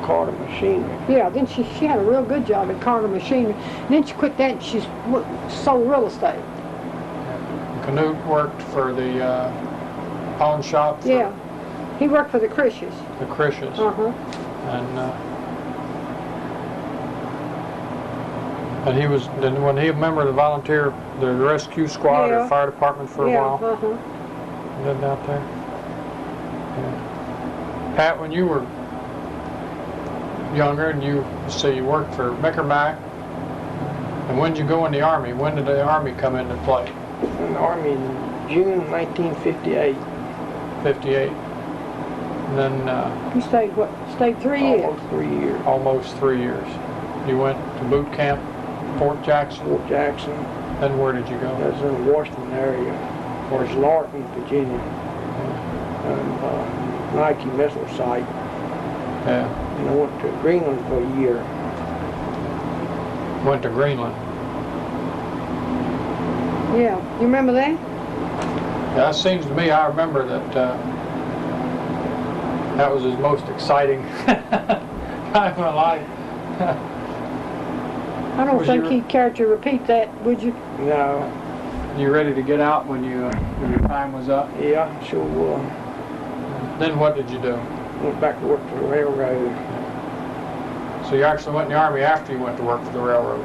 C: Carter Machinery.
B: yeah, then she had a real good job at Carter Machinery. And then she quit that and she sold real estate.
A: Canute worked for the pawn shop. For
B: Yeah, he worked for the Krishes.
A: The Krishes. And he was, then when he was a member of the volunteer, the rescue squad or fire department for a while. Lived out there. Yeah. Pat, when you were younger and you worked for Mickermack, and when did you go in the Army? When did the Army come into play?
C: In the Army in June 1958.
A: 58. And then
B: You stayed what? Stayed 3 years.
C: Almost 3 years.
A: almost 3 years. You went to boot camp, Fort Jackson.
C: Fort Jackson.
A: Then where did you go?
C: That was in the Washington area. Or Lawton, Virginia. And Nike missile site.
A: Yeah.
C: And I went to Greenland for a year.
A: Went to Greenland.
B: Yeah, you remember that?
A: Yeah, it seems to me, I remember that that was his most exciting time of my life.
B: I don't
A: Was
B: think
A: you-
B: he'd care to repeat that, would you?
C: No.
A: You ready to get out when your time was up?
C: Yeah, sure will.
A: Then what did you do?
C: Went back to work for the railroad.
A: So you actually went in the Army after you went to work for the railroad?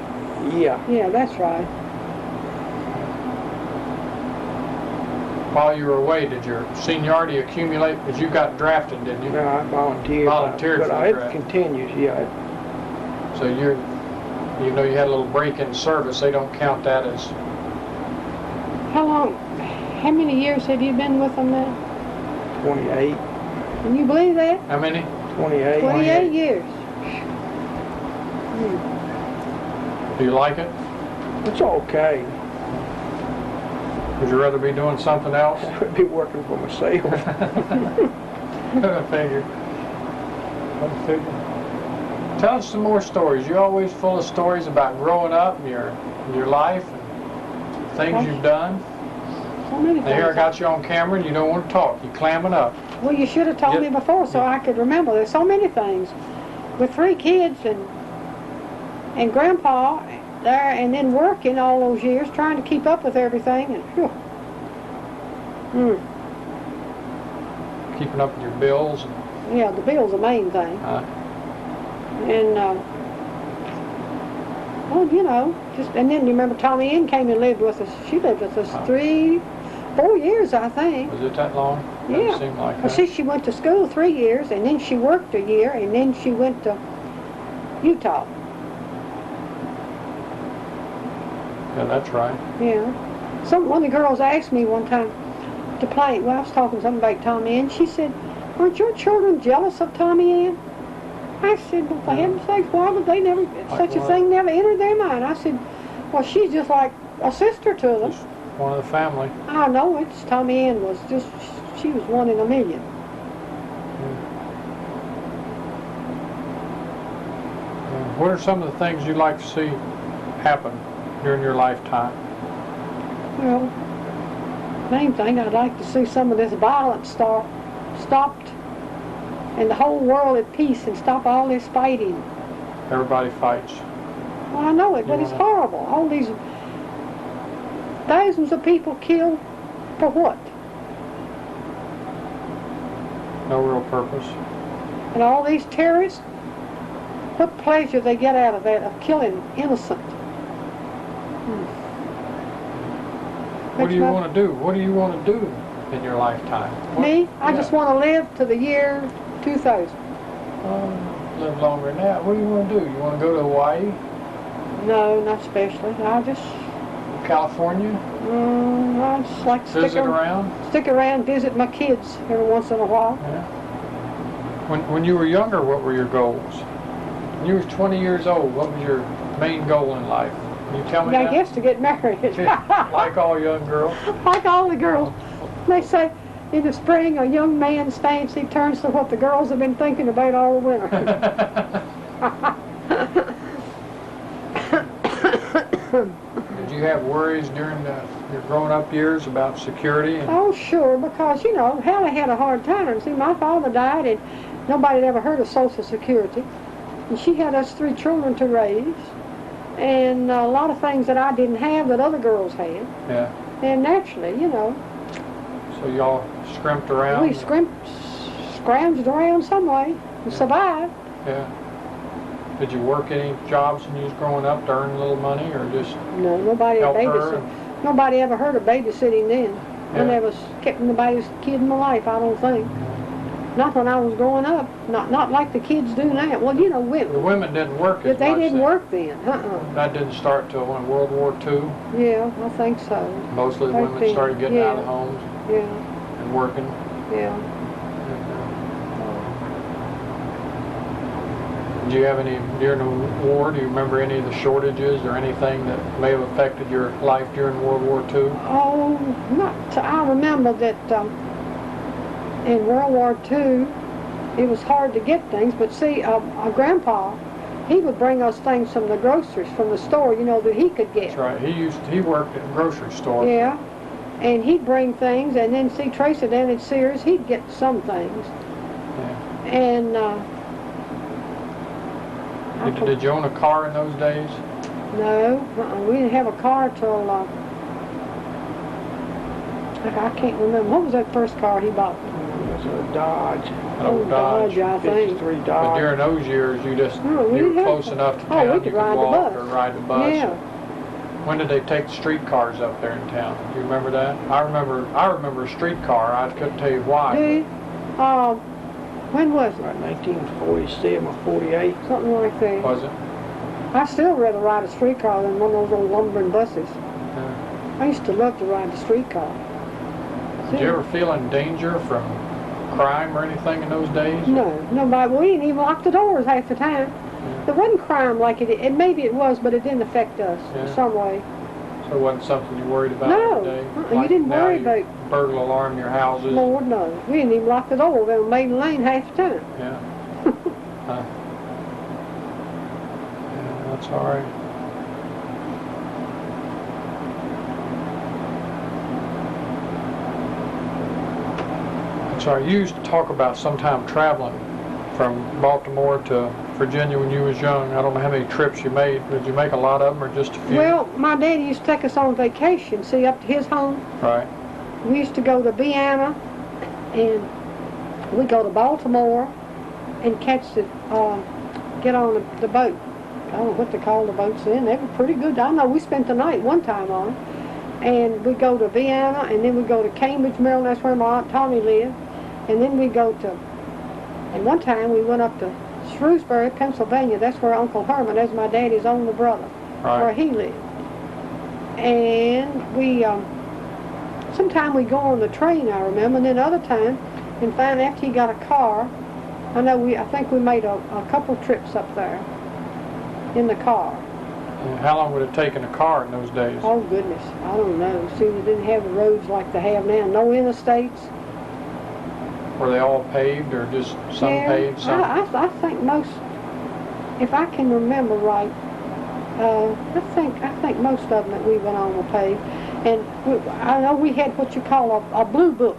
C: Yeah.
B: Yeah, that's right.
A: While you were away, did your seniority accumulate? Because you got drafted, didn't you?
C: No, I volunteered.
A: Volunteered
C: but
A: for the
C: it
A: draft.
C: continues, yeah.
A: So you know you had a little break in service, they don't count that as...
B: How many years have you been with them now?
C: 28.
B: Can you believe that?
A: How many?
C: 28.
B: 28 years.
A: Do you like it?
C: It's okay.
A: Would you rather be doing something else?
C: I would be working for myself.
A: I figured. Tell us some more stories. You're always full of stories about growing up and your life and things you've done.
B: So many
A: And here I
B: things.
A: got you on camera and you don't want to talk. You're clamming up.
B: Well, you should have told me before so I could remember. There's so many things. With 3 kids and Grandpa there and then working all those years, trying to keep up with everything, and whew.
A: Keeping up with your bills. And,
B: Yeah, the bill's the main thing. And, well, you know, and then you remember Tommy Ann came and lived with us. She lived with us 4 years, I think.
A: Was it that long?
B: Yeah.
A: Doesn't seem like
B: Well,
A: that.
B: see, she went to school 3 years, and then she worked a year, and then she went to Utah.
A: Yeah, that's right.
B: Yeah. One of the girls asked me one time to play. Well, I was talking something about Tommy Ann. She said, "Aren't your children jealous of Tommy Ann?" I said, "Well, for heaven's sakes, why would they never? Such a
A: what?
B: thing never entered their mind." I said, "Well, she's just like a sister to them."
A: Just one of the family.
B: I know it's Tommy Ann was just. She was one in a million.
A: What are some of the things you'd like to see happen during your lifetime?
B: Well, main thing, I'd like to see some of this violence stopped and the whole world at peace and stop all this fighting.
A: Everybody fights.
B: Well, I know it, but it's horrible. All these thousands of people killed for what?
A: No real purpose.
B: And all these terrorists, what pleasure they get out of that, of killing innocent?
A: What do you want to do? What do you want to do in your lifetime?
B: Me? I just want to live to the year 2000.
A: Live longer than that. What do you want to do? You want to go to Hawaii?
B: No, not especially. I just,
A: California?
B: I just like to
A: Visit around?
B: stick around, visit my kids every once in a while.
A: Yeah. When you were younger, what were your goals? When you were 20 years old, what was your main goal in life? Can you tell me
B: I
A: that?
B: guess to get married.
A: Like all young girls.
B: Like all the girls. They say in the spring a young man's fancy turns to what the girls have been thinking about all the winter.
A: Did you have worries during your growing up years about security?
B: Oh, sure, because, you know, hell, I had a hard time. See, my father died and nobody had ever heard of Social Security. And she had us 3 children to raise. And a lot of things that I didn't have that other girls had.
A: Yeah.
B: And naturally, you know.
A: So y'all scrimped around?
B: We scrounged around some way and survived.
A: Yeah. Did you work any jobs when you was growing up to earn a little money, or just
B: No, nobody
A: help her?
B: babysitting. Nobody ever heard of babysitting then.
A: Yeah.
B: I never kept nobody's kid in my life, I don't think. Not when I was growing up. Not like the kids do now. Well, you know,
A: The
B: women.
A: women didn't work as
B: They
A: much
B: didn't
A: then.
B: work then.
A: That didn't start till when World War II.
B: Yeah, I think so.
A: Mostly the
B: Back
A: women
B: then,
A: started getting out of
B: yeah.
A: homes
B: Yeah,
A: and working.
B: yeah.
A: Did you have any, during the war, do you remember any of the shortages or anything that may have affected your life during World War II?
B: Oh, I remember that in World War II, it was hard to get things, but see, our grandpa, he would bring us things from the groceries, from the store, you know, that he could get.
A: That's right. He worked at a grocery store.
B: Yeah, and he'd bring things, and then see Tracy down at Sears, he'd get some things.
A: Yeah.
B: And
A: Did you own a car in those days?
B: no, we didn't have a car till I can't remember. What was that first car he bought?
C: It was a Dodge.
A: An old Dodge.
B: I think.
C: 53
A: But
C: Dodge.
A: during those years, you
B: No, we
A: were
B: didn't have-
A: close enough to
B: Oh,
A: town
B: we
A: you
B: could
A: could
B: ride the
A: walk
B: bus.
A: or ride the bus.
B: Yeah.
A: When did they take the streetcars up there in town? Do you remember that? I remember a streetcar. I couldn't tell you why.
B: Do you? When was it?
C: About 1947 or 48.
B: Something like that.
A: Was it?
B: I still rather ride a streetcar than one of those old lumbering buses.
A: Yeah.
B: I used to love to ride the streetcar.
A: Did you ever feel in danger from crime or anything in those days?
B: No, nobody. We didn't even lock the doors half the time. There wasn't crime like it. Maybe it was, but it didn't affect us in
A: Yeah.
B: some way.
A: So it wasn't something you worried about
B: No,
A: every day?
B: you didn't
A: now
B: worry
A: you
B: about-
A: burglar alarm your houses?
B: Lord, no. We didn't even lock the door. We were on Maiden Lane half the time.
A: Yeah. Yeah, that's all right. That's all right. You used to talk about sometime traveling from Baltimore to Virginia when you was young? I don't know how many trips you made. Did you make a lot of them or just a few?
B: Well, my daddy used to take us on vacation, see, up to his home.
A: Right.
B: We used to go to Vienna, and we go to Baltimore and catch the, get on the boat. I don't know what they call the boats then. They were pretty good. I know we spent the night one time on it. And we go to Vienna, and then we go to Cambridge, Maryland. That's where my Aunt Tommy lived. And then we go to, and one time we went up to Shrewsbury, Pennsylvania. That's where Uncle Herman, that's my daddy's older brother,
A: Right.
B: where he lived. And we, sometime we go on the train, I remember, and then other time, and finally after he got a car, I think we made a couple trips up there in the car.
A: And how long would it take in a car in those days?
B: Oh goodness, I don't know. See, we didn't have the roads like they have now. No interstates.
A: Were they all paved or just some paved, some?
B: I think most, if I can remember right, I think most of them that we went on were paved. And I know we had what you call a blue book.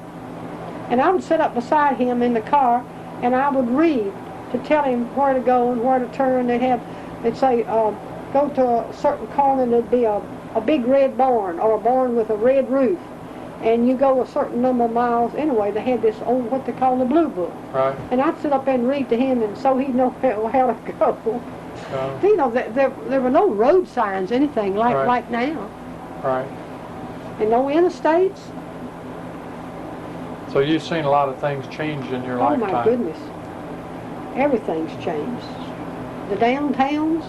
B: And I would sit up beside him in the car, and I would read to tell him where to go and where to turn. They'd say, go to a certain corner, and there'd be a big red barn, or a barn with a red roof. And you go a certain number of miles. Anyway, they had this old, what they call the blue book.
A: Right.
B: And I'd sit up there and read to him, and so he'd know how to go. You know, there were no road signs, anything like now.
A: Right.
B: And no interstates.
A: So you've seen a lot of things change in your lifetime.
B: Oh my goodness. Everything's changed. The downtowns,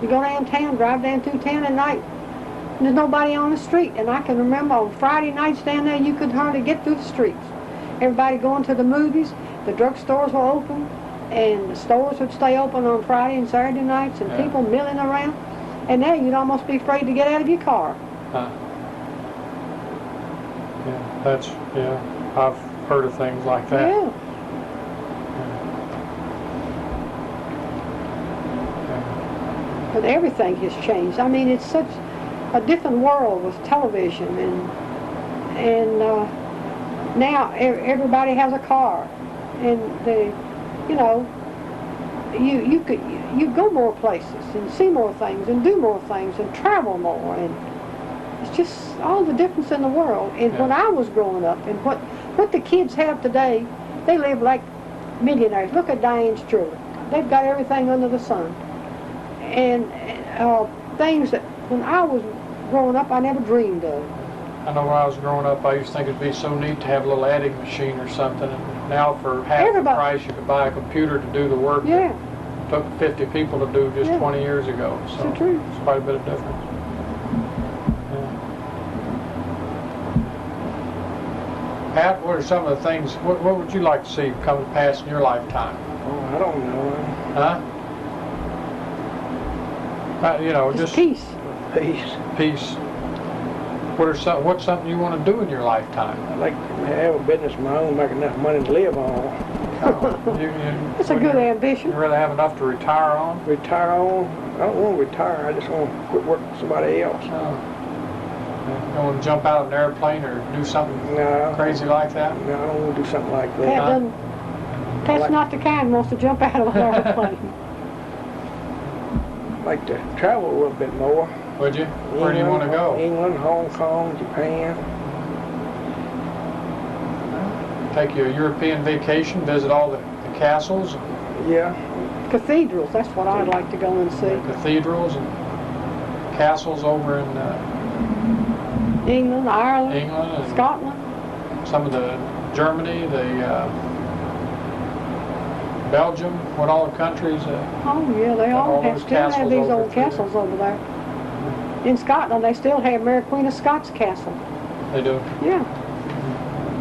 B: you go downtown, drive down through town at night, and there's nobody on the street. And I can remember on Friday nights down there, you could hardly get through the streets. Everybody going to the movies, the drugstores were open, and the stores would stay open on Friday and Saturday nights, and people milling around. And now you'd almost be afraid to get out of your car.
A: Yeah, I've heard of things like that.
B: Yeah. But everything has changed. I mean, it's such a different world with television, and now everybody has a car, and you go more places and see more things and do more things and travel more, and it's just all the difference in the world. And when I was growing up, and what the kids have today, they live like millionaires. Look at Diane's children. They've got everything under the sun. And things that when I was growing up I never dreamed of.
A: I know when I was growing up I used to think it'd be so neat to have a little editing machine or something, and now for half the price you could buy a computer to do the work that took 50 people to do just 20 years ago. So it's quite a bit of difference. Pat, what are some of the things, what would you like to see come to pass in your lifetime?
C: Oh, I don't know.
A: Huh? Just
B: peace.
C: Peace.
A: What's something you want to do in your lifetime?
C: I'd like to have a business of my own, make enough money to live on.
B: It's a good ambition.
A: You'd rather have enough to retire on?
C: Retire on? I don't want to retire. I just want to quit working for somebody else.
A: You don't want to jump out of an airplane or do something crazy like that?
C: No, I don't want to do something like that.
B: Pat's not the kind who wants to jump out of an airplane.
C: I'd like to travel a little bit more.
A: Would you? Where do you want to go?
C: England, Hong Kong, Japan.
A: Take you a European vacation, visit all the castles?
C: Yeah.
B: Cathedrals, that's what I'd like to go and see.
A: Cathedrals and castles over in
B: England, Ireland,
A: and
B: Scotland.
A: Some of the Germany, the Belgium, what all the countries.
B: Oh yeah, they all still have these old castles over there. In Scotland, they still have Mary Queen of Scots Castle.
A: They do?
B: Yeah.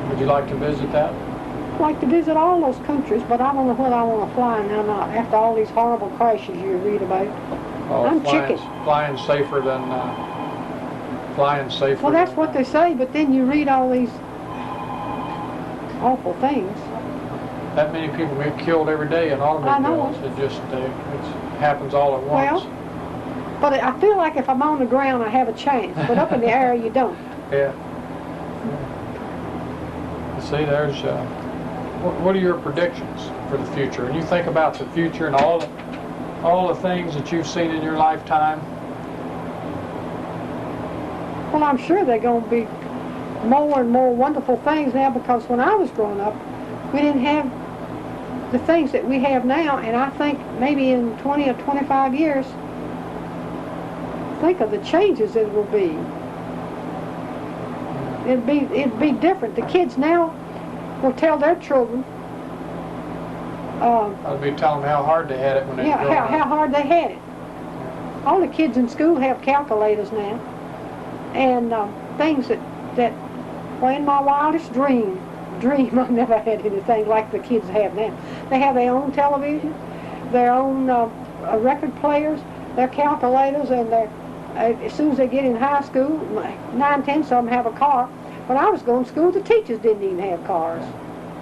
A: Would you like to visit that?
B: I'd like to visit all those countries, but I don't know whether I want to fly now. Not after all these horrible crashes you read about. I'm chicken.
A: Flying safer than
B: Well, that's what they say, but then you read all these awful things.
A: That many people get killed every day in automobiles. It just it happens all at once.
B: Well, but I feel like if I'm on the ground, I have a chance. But up in the air, you don't.
A: Yeah. See, there's. What are your predictions for the future? And you think about the future and all all the things that you've seen in your lifetime?
B: Well, I'm sure they're going to be more and more wonderful things now, because when I was growing up, we didn't have the things that we have now, and I think maybe in 20 or 25 years, think of the changes that will be. It'd be different. The kids now will tell their children.
A: I'll be telling them how hard they had it when they were growing up.
B: How hard they had it. All the kids in school have calculators now, and things that well, in my wildest dream I never had anything like the kids have now. They have their own television, their own record players, their calculators, and their as soon as they get in high school, 9, 10 of them have a car. When I was going to school, the teachers didn't even have cars.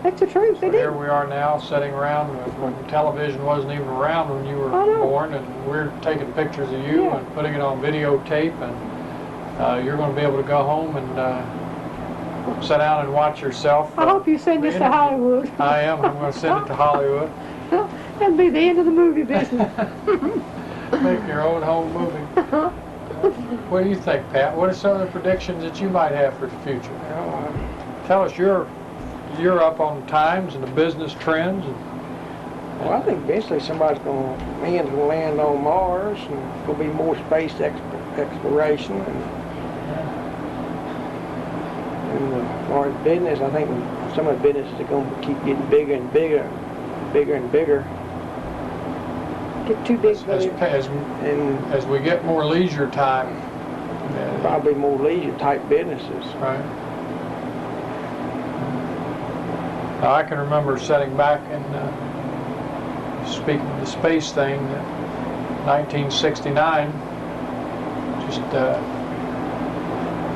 B: That's the truth, they
A: So
B: didn't.
A: here we are now, sitting around when television wasn't even around when you were born, and we're taking pictures of you and putting it on videotape, and you're going to be able to go home and sit down and watch yourself.
B: I hope you send this to Hollywood.
A: I am. I'm going to send it to Hollywood.
B: That'd be the end of the movie business.
A: Make your own home movie. What do you think, Pat? What are some of the predictions that you might have for the future? Tell us, you're up on the times and the business trends.
C: Well, I think eventually somebody's going to land on Mars, and there's going to be more space exploration. And as far as business, I think some of the businesses are going to keep getting bigger and bigger, bigger and bigger.
B: Get too big for it.
A: As we get more leisure time.
C: Probably more leisure type businesses.
A: Right. Now, I can remember sitting back and speaking of the space thing, 1969, just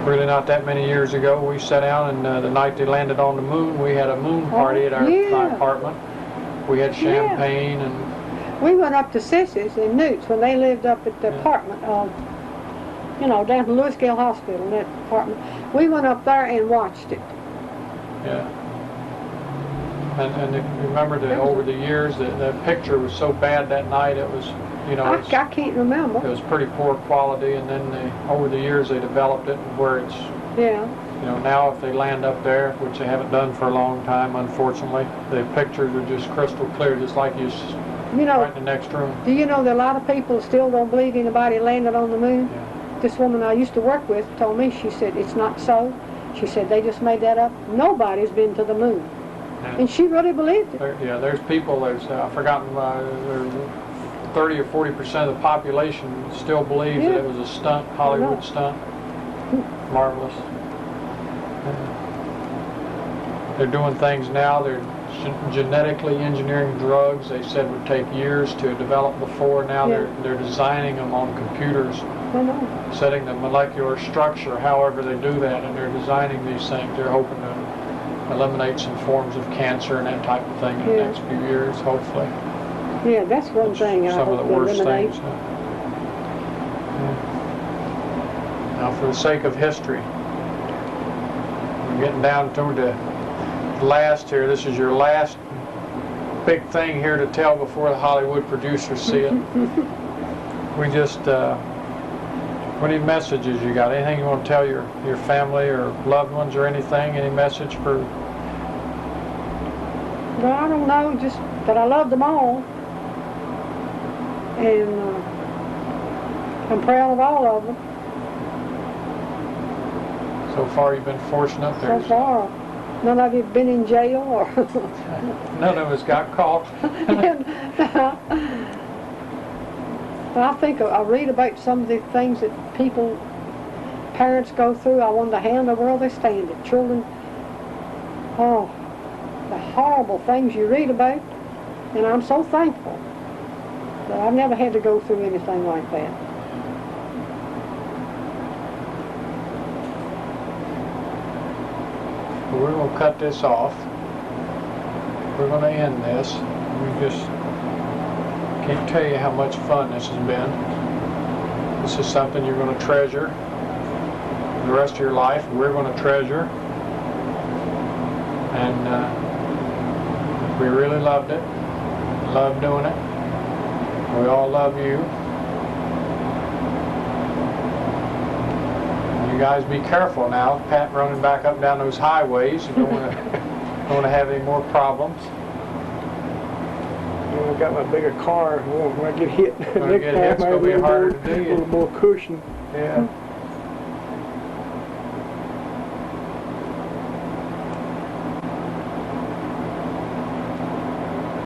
A: really not that many years ago, we sat down, and the night they landed on the moon, we had a moon party at my apartment. We had champagne and...
B: We went up to Sissy's in Newts when they lived up at the apartment, down at Louisville Hospital, that apartment. We went up there and watched it.
A: Yeah. And remember that over the years, the picture was so bad that night, it was,
B: I can't remember.
A: It was pretty poor quality, and then over the years they developed it where it's, now if they land up there, which they haven't done for a long time, unfortunately, the pictures are just crystal clear, just like right in the next room.
B: Do you know that a lot of people still don't believe anybody landed on the moon?
A: Yeah.
B: This woman I used to work with told me, she said, it's not so. She said, they just made that up. Nobody's been to the moon. Yeah. And she really believed it.
A: There's people, I've forgotten, 30 or 40% of the population still believes that it was a stunt, Hollywood stunt. Marvelous. They're doing things now, they're genetically engineering drugs they said would take years to develop before. Now they're designing them on computers, setting the molecular structure, however they do that, and they're designing these things. They're hoping to eliminate some forms of cancer and that type of thing in the next few years, hopefully.
B: Yeah, that's one thing I hope to eliminate. Some of the worst things.
A: Now, for the sake of history, we're getting down to the last here. This is your last big thing here to tell before the Hollywood producers see it. We just, what any messages you got? Anything you want to tell your family or loved ones or anything? Any message for?
B: Well, I don't know, just that I love them all. And I'm proud of all of them.
A: So far you've been fortunate.
B: So far. None of you have been in jail or...
A: None of us got caught.
B: I think I read about some of the things that parents go through. I wonder how in the world they stand it. Children, the horrible things you read about. And I'm so thankful that I've never had to go through anything like that.
A: We're going to cut this off. We're going to end this. We just can't tell you how much fun this has been. This is something you're going to treasure the rest of your life. We're going to treasure. And we really loved it. Loved doing it. We all love you. You guys be careful now. Pat running back up and down those highways. You don't want to have any more problems.
C: I got my bigger car. When I get hit,
A: When you get hit, it's going to be harder to do.
C: A little more cushion.
A: Yeah.